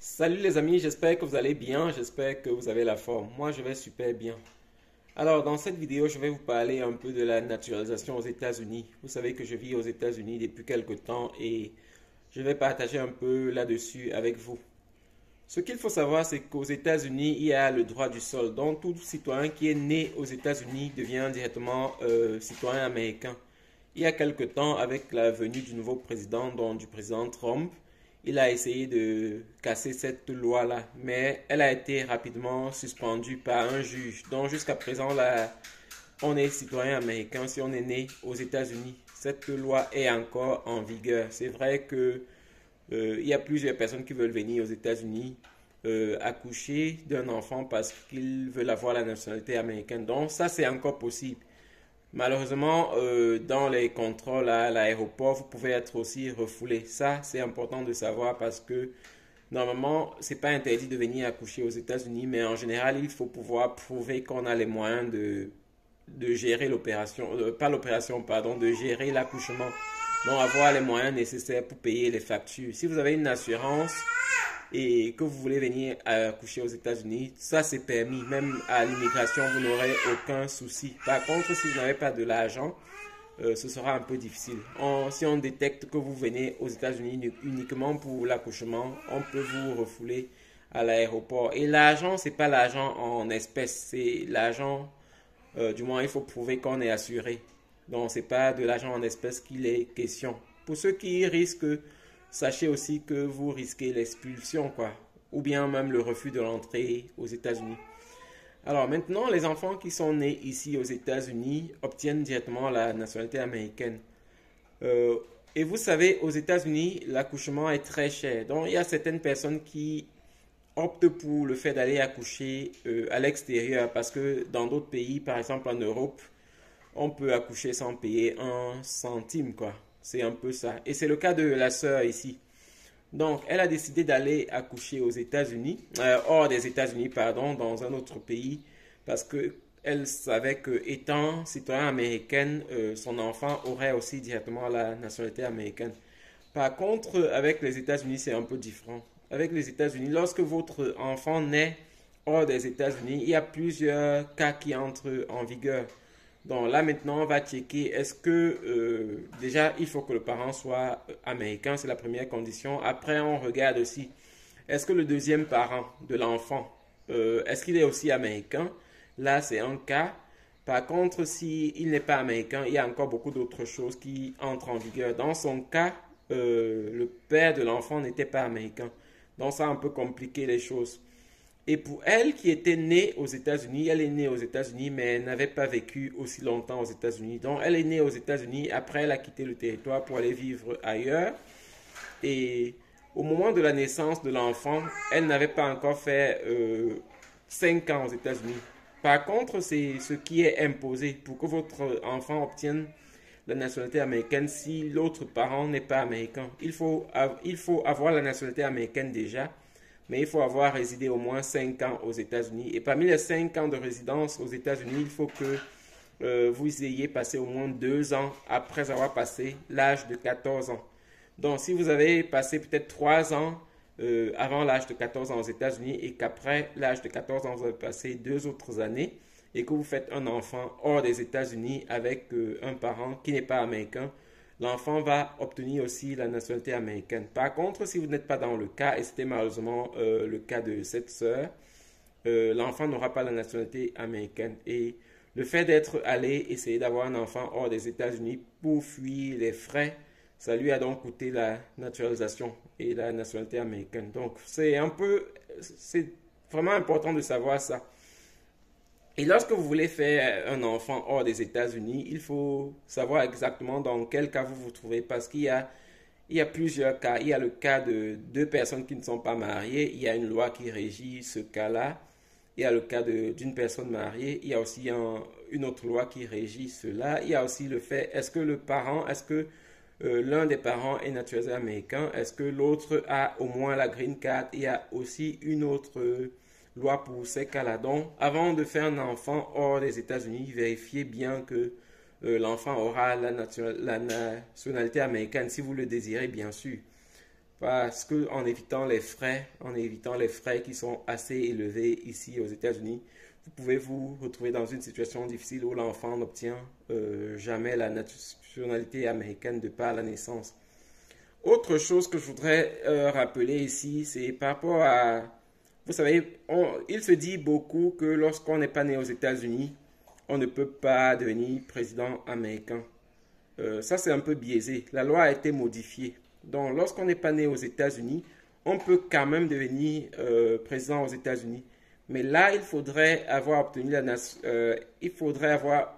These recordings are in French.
Salut les amis, j'espère que vous allez bien, j'espère que vous avez la forme. Moi, je vais super bien. Alors, dans cette vidéo, je vais vous parler un peu de la naturalisation aux États-Unis. Vous savez que je vis aux États-Unis depuis quelque temps et je vais partager un peu là-dessus avec vous. Ce qu'il faut savoir, c'est qu'aux États-Unis, il y a le droit du sol. Donc, tout citoyen qui est né aux États-Unis devient directement citoyen américain. Il y a quelque temps, avec la venue du nouveau président, donc du président Trump, il a essayé de casser cette loi-là, mais elle a été rapidement suspendue par un juge. Donc, jusqu'à présent, là, on est citoyen américain si on est né aux États-Unis. Cette loi est encore en vigueur. C'est vrai que il y a plusieurs personnes qui veulent venir aux États-Unis accoucher d'un enfant parce qu'ils veulent avoir la nationalité américaine. Donc ça, c'est encore possible. Malheureusement, dans les contrôles à l'aéroport, vous pouvez être aussi refoulé. Ça, c'est important de savoir parce que normalement, c'est pas interdit de venir accoucher aux États-Unis, mais en général, il faut pouvoir prouver qu'on a les moyens de gérer l'opération, pas l'opération, pardon, de gérer l'accouchement. Donc, avoir les moyens nécessaires pour payer les factures. Si vous avez une assurance et que vous voulez venir accoucher aux États-Unis, ça c'est permis. Même à l'immigration, vous n'aurez aucun souci. Par contre, si vous n'avez pas de l'argent, ce sera un peu difficile. Si on détecte que vous venez aux États-Unis uniquement pour l'accouchement, on peut vous refouler à l'aéroport. Et l'argent, c'est pas l'argent en espèces, c'est l'argent, du moins il faut prouver qu'on est assuré. Donc c'est pas de l'argent en espèces qu'il est question. Pour ceux qui risquent, sachez aussi que vous risquez l'expulsion, quoi, ou bien même le refus de l'entrée aux États-Unis. Alors maintenant, les enfants qui sont nés ici aux États-Unis obtiennent directement la nationalité américaine. Euh, et vous savez, aux États-Unis, l'accouchement est très cher. Donc il y a certaines personnes qui optent pour le fait d'aller accoucher à l'extérieur parce que dans d'autres pays, par exemple en Europe, on peut accoucher sans payer un centime, quoi. C'est un peu ça. Et c'est le cas de la sœur ici. Donc, elle a décidé d'aller accoucher aux États-Unis, hors des États-Unis, pardon, dans un autre pays, parce que elle savait que, étant citoyenne américaine, son enfant aurait aussi directement la nationalité américaine. Par contre, avec les États-Unis, c'est un peu différent. Avec les États-Unis, lorsque votre enfant naît hors des États-Unis, il y a plusieurs cas qui entrent en vigueur. Donc là maintenant, on va checker est-ce que déjà il faut que le parent soit américain, c'est la première condition. Après, on regarde aussi est-ce que le deuxième parent de l'enfant, est-ce qu'il est aussi américain? Là, c'est un cas. Par contre, si il n'est pas américain, il y a encore beaucoup d'autres choses qui entrent en vigueur. Dans son cas, le père de l'enfant n'était pas américain. Donc ça a un peu compliqué les choses. Et pour elle qui était née aux États-Unis, elle est née aux États-Unis, mais elle n'avait pas vécu aussi longtemps aux États-Unis. Donc elle est née aux États-Unis, après elle a quitté le territoire pour aller vivre ailleurs. Et au moment de la naissance de l'enfant, elle n'avait pas encore fait 5 ans aux États-Unis. Par contre, c'est ce qui est imposé pour que votre enfant obtienne la nationalité américaine si l'autre parent n'est pas américain. Il faut avoir la nationalité américaine déjà, mais il faut avoir résidé au moins 5 ans aux États-Unis. Et parmi les 5 ans de résidence aux États-Unis, il faut que vous ayez passé au moins 2 ans après avoir passé l'âge de 14 ans. Donc, si vous avez passé peut-être 3 ans avant l'âge de 14 ans aux États-Unis et qu'après l'âge de 14 ans, vous avez passé 2 autres années et que vous faites un enfant hors des États-Unis avec un parent qui n'est pas américain, l'enfant va obtenir aussi la nationalité américaine. Par contre, si vous n'êtes pas dans le cas, et c'était malheureusement le cas de cette sœur, l'enfant n'aura pas la nationalité américaine. Et le fait d'être allé essayer d'avoir un enfant hors des États-Unis pour fuir les frais, ça lui a donc coûté la naturalisation et la nationalité américaine. Donc c'est vraiment important de savoir ça. Et lorsque vous voulez faire un enfant hors des États-Unis, il faut savoir exactement dans quel cas vous vous trouvez parce il y a plusieurs cas. Il y a le cas de deux personnes qui ne sont pas mariées. Il y a une loi qui régit ce cas-là. Il y a le cas d'une personne mariée. Il y a aussi une autre loi qui régit cela. Il y a aussi le fait, est-ce que l'un des parents est naturalisé américain? Est-ce que l'autre a au moins la green card? Il y a aussi une autre loi pour ces cas-là. Donc, avant de faire un enfant hors des États-Unis, vérifiez bien que l'enfant aura la nationalité américaine si vous le désirez, bien sûr. parce que en évitant les frais qui sont assez élevés ici aux États-Unis, vous pouvez vous retrouver dans une situation difficile où l'enfant n'obtient jamais la nationalité américaine de par la naissance. Autre chose que je voudrais rappeler ici, c'est par rapport à... Vous savez, il se dit beaucoup que lorsqu'on n'est pas né aux États-Unis, on ne peut pas devenir président américain. Ça, c'est un peu biaisé. La loi a été modifiée. Donc, lorsqu'on n'est pas né aux États-Unis, on peut quand même devenir président aux États-Unis. Mais là, il faudrait avoir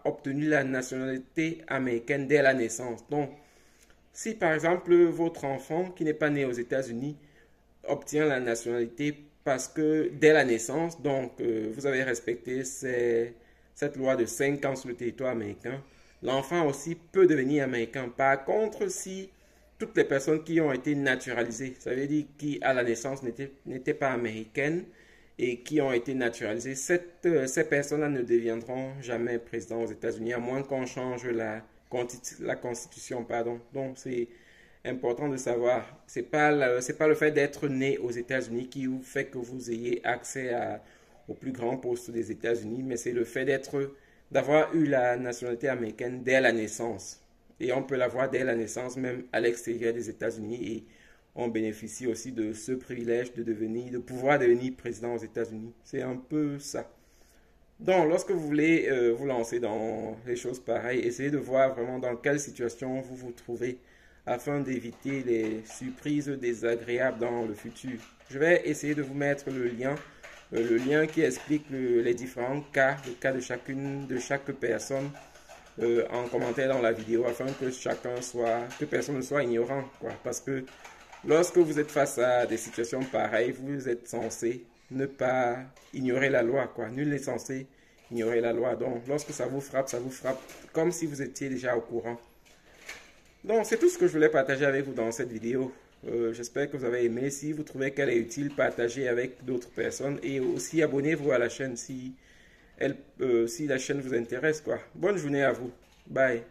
obtenu la nationalité américaine dès la naissance. Donc, si par exemple votre enfant qui n'est pas né aux États-Unis obtient la nationalité parce que dès la naissance, donc vous avez respecté cette loi de 5 ans sur le territoire américain, l'enfant aussi peut devenir américain. Par contre, si toutes les personnes qui ont été naturalisées, ça veut dire qui à la naissance n'étaient pas américaines et qui ont été naturalisées, ces personnes-là ne deviendront jamais présidents aux États-Unis à moins qu'on change la Constitution, pardon. Donc, c'est important de savoir. C'est pas le fait d'être né aux États-Unis qui vous fait que vous ayez accès au plus grand poste des États-Unis, mais c'est le fait d'avoir eu la nationalité américaine dès la naissance. Et on peut l'avoir dès la naissance, même à l'extérieur des États-Unis. Et on bénéficie aussi de ce privilège de pouvoir devenir président aux États-Unis. C'est un peu ça. Donc, lorsque vous voulez vous lancer dans les choses pareilles, essayez de voir vraiment dans quelle situation vous vous trouvez afin d'éviter les surprises désagréables dans le futur. Je vais essayer de vous mettre le lien qui explique les différents cas, le cas de chaque personne en commentaire dans la vidéo afin que personne ne soit ignorant, quoi. Parce que lorsque vous êtes face à des situations pareilles, vous êtes censé ne pas ignorer la loi, quoi. Nul n'est censé ignorer la loi. Donc, lorsque ça vous frappe comme si vous étiez déjà au courant. Donc, c'est tout ce que je voulais partager avec vous dans cette vidéo. J'espère que vous avez aimé. Si vous trouvez qu'elle est utile, partagez avec d'autres personnes. Et aussi, abonnez-vous à la chaîne si la chaîne vous intéresse, quoi. Bonne journée à vous. Bye.